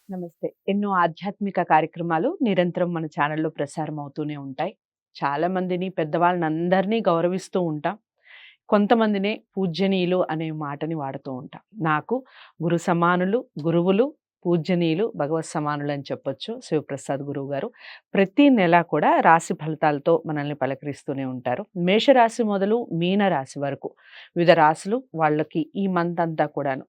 నమస్తే. ఎన్నో ఆధ్యాత్మిక కార్యక్రమాలు నిరంతరం మన ఛానల్‌లో ప్రసారం అవుతూనే ఉంటాయి. చాలా మందిని పెద్దవాళ్ళనందరినీ గౌరవిస్తూ ఉంటాం. కొంతమందినే పూజ్యనీయులు అనే మాటని వాడుతూ ఉంటాం. నాకు గురు సమానులు, గురువులు, పూజ్యనీయులు, భగవత్ సమానులు అని చెప్పొచ్చు శివప్రసాద్ గురువుగారు. ప్రతి నెల కూడా రాశి ఫలితాలతో మనల్ని పలకరిస్తూనే ఉంటారు. మేషరాశి మొదలు మీన రాశి వరకు వివిధ రాశులు వాళ్ళకి ఈ మంత్ అంతా కూడాను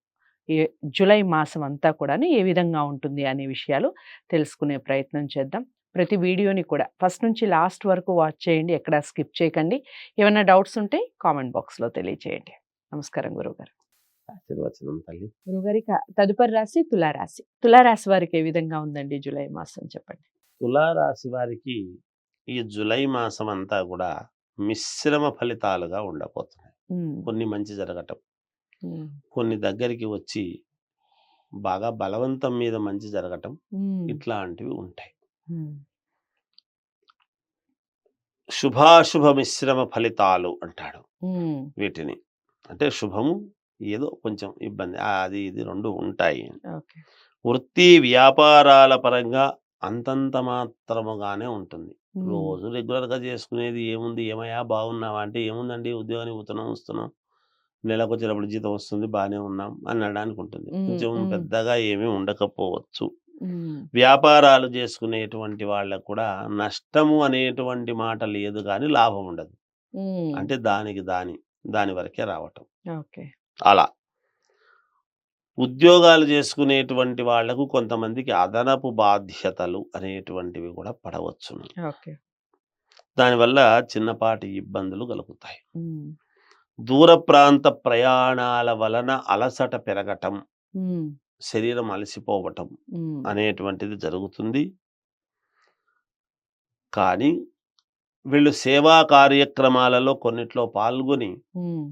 ఏ జులై మాసం అంతా కూడాను ఏ విధంగా ఉంటుంది అనే విషయాలు తెలుసుకునే ప్రయత్నం చేద్దాం. ప్రతి వీడియోని కూడా ఫస్ట్ నుంచి లాస్ట్ వరకు వాచ్ చేయండి. ఎక్కడ స్కిప్ చేయకండి. ఏమైనా డౌట్స్ ఉంటే కామెంట్ బాక్స్‌లో తెలియచేయండి. నమస్కారం గురువుగారు. ఆశీర్వచనం తల్లి. గురువుగారి తదుపరి రాశి తులారాశి. తులారాశి వారికి ఏ విధంగా ఉందండి జులై మాసం చెప్పండి? తులారాశి వారికి ఈ జులై మాసం అంతా కూడా మిశ్రమ ఫలితాలుగా ఉండబోతున్నాయి. హ్మ్. కొన్ని మంచి జరగటం, హ్మ్. కొన్ని దగ్గరికి వచ్చి బాగా బలవంతం మీద మంచి జరగటం, హ్మ్. ఇట్లాంటివి ఉంటాయి. హ్మ్. శుభాశుభ మిశ్రమ ఫలితాలు అంటాడు హ్మ్. వీటిని. అంటే శుభము ఏదో కొంచెం ఇబ్బంది అది ఇది 2 ఉంటాయి. ఓకే. వృత్తి వ్యాపారాల పరంగా అంతంత మాత్రముగానే ఉంటుంది. హ్మ్. రోజు రెగ్యులర్‌గా చేసుకునేది ఏముంది? ఏమయ్యా బాగున్నావా? అంటే ఏముందండి ఉద్యోగానికి వస్తున్నాం. నెలకొచ్చేటప్పుడు జీతం వస్తుంది. బానే ఉన్నాం అనడానికి ఉంటుంది. హ్మ్. కొంచెం హ్మ్. పెద్దగా ఏమీ ఉండకపోవచ్చు. హ్మ్. వ్యాపారాలు చేసుకునేటువంటి వాళ్ళకి కూడా నష్టము అనేటువంటి మాట లేదు గానీ లాభం ఉండదు. హ్మ్. అంటే దాని వరకే రావటం. ఓకే. అలా. ఉద్యోగాలు చేసుకునేటువంటి వాళ్లకు కొంతమందికి అదనపు బాధ్యతలు అనేటువంటివి కూడా పడవచ్చును. ఓకే. దానివల్ల చిన్నపాటి ఇబ్బందులు కలుగుతాయి. హ్మ్. దూర ప్రాంత ప్రయాణాల వలన అలసట పెరగటం, హ్మ్. శరీరం అలసిపోవటం హ్మ్. అనేటువంటిది జరుగుతుంది. కానీ వీళ్ళు సేవా కార్యక్రమాలలో కొన్నిట్లో పాల్గొని హ్మ్.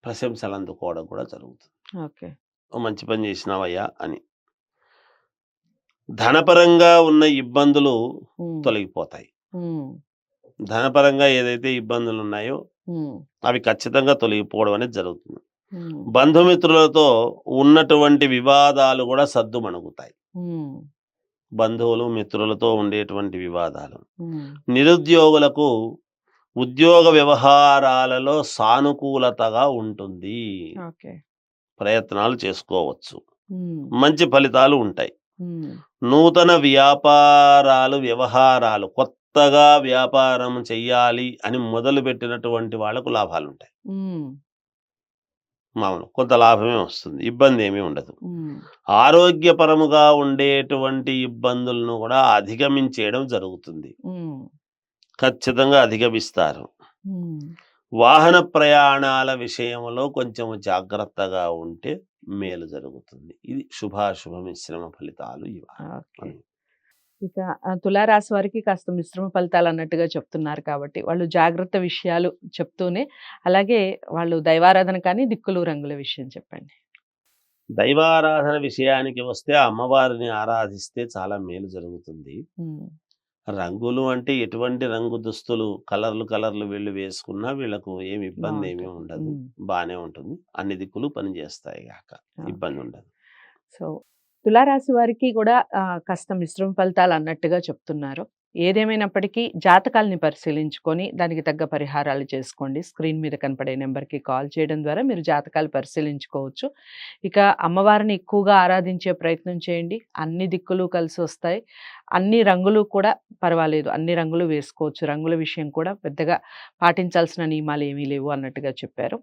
ప్రశంసలు అందుకోవడం కూడా జరుగుతుంది. ఓకే. "ఓ మంచి పని చేసినావయ్యా" అని. ధనపరంగా ఉన్న ఇబ్బందులు హ్మ్. తొలగిపోతాయి. హ్మ్. ధనపరంగా ఏదైతే ఇబ్బందులున్నాయో హ్మ్. అవి ఖచ్చితంగా తొలగిపోవడం అనేది జరుగుతుంది. హ్మ్. బంధుమిత్రులతో ఉన్నటువంటి వివాదాలు గూడా సద్దుమణుగుతాయి. హ్మ్. బంధువులు, మిత్రులతో ఉండేటువంటి వివాదాలు. హ్మ్. నిరుద్యోగులకు ఉద్యోగ వ్యవహారాలలో సానుకూలతగా ఉంటుంది. ఓకే. ప్రయత్నాలు చేసుకోవచ్చు. హ్మ్. మంచి ఫలితాలు ఉంటాయి. హ్మ్. నూతన వ్యవహారాలు కొత్తగా వ్యాపారం చెయ్యాలి అని మొదలుపెట్టినటువంటి వాళ్ళకు లాభాలుంటాయి. హ్మ్. మామూలు కొంత లాభమే వస్తుంది. ఇబ్బందేమీ ఉండదు. హ్మ్. ఆరోగ్యపరముగా ఉండేటువంటి ఇబ్బందులను గూడా అధిగమించేయడం జరుగుతుంది. హ్మ్. ఖచ్చితంగా అధిగమిస్తారు. హ్మ్. వాహన ప్రయాణాల విషయంలో కొంచెం జాగ్రత్తగా ఉంటే మేలు జరుగుతుంది. ఇది శుభాశుభ మిశ్రమ ఫలితాలు ఓకే. ఇవాళ. ఇక తులారాశి వారికి కాస్త మిశ్రమ ఫలితాలన్నట్టుగా చెప్తున్నారు కాబట్టి, వాళ్ళు జాగ్రత్త విషయాలు చెప్తూనే, అలాగే వాళ్ళు దైవారాధన కానీ, దిక్కులు, రంగుల విషయం చెప్పండి. దైవారాధన విషయానికి వస్తే అమ్మవారిని ఆరాధిస్తే చాలా మేలు జరుగుతుంది. హ్మ్. రంగులు అంటే ఎటువంటి రంగు దుస్తులు కలర్లు వీళ్ళు వేసుకున్నా వీళ్ళకు ఏమి ఇబ్బందేమీ బావుంటది. ఉండదు. హ్మ్. బానే ఉంటుంది. అన్ని దిక్కులు పనిచేస్తాయి గాక. ఓకే. ఇబ్బందుండదు. సో, తులారాశి వారికి కూడా కాస్త మిశ్రమ ఫలితాలన్నట్టుగా చెప్తున్నారు. ఏదేమైనప్పటికీ జాతకాల్ని పరిశీలించుకొని, దానికి తగ్గ పరిహారాలు చేసుకోండి. స్క్రీన్ మీద కనపడే నంబర్‌కి కాల్ చేయడం ద్వారా మీరు జాతకాలు పరిశీలించుకోవచ్చు. ఇక అమ్మవారిని ఎక్కువగా ఆరాధించే ప్రయత్నం చేయండి. అన్ని దిక్కులు కలిసొస్తాయి. అన్ని రంగులు కూడా పర్వాలేదు. అన్ని రంగులు వేసుకోవచ్చు. రంగుల విషయం కూడా పెద్దగా పాటించాల్సిన నియమాలేమీ లేవు అన్నట్టుగా చెప్పారు.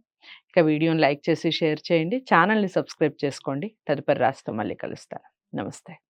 ఇక వీడియోని లైక్ చేసి, షేర్ చేయండి. ఛానల్‌ని సబ్స్క్రైబ్ చేసుకోండి. తదుపరి రాశితో మళ్ళీ కలుస్తాను. నమస్తే.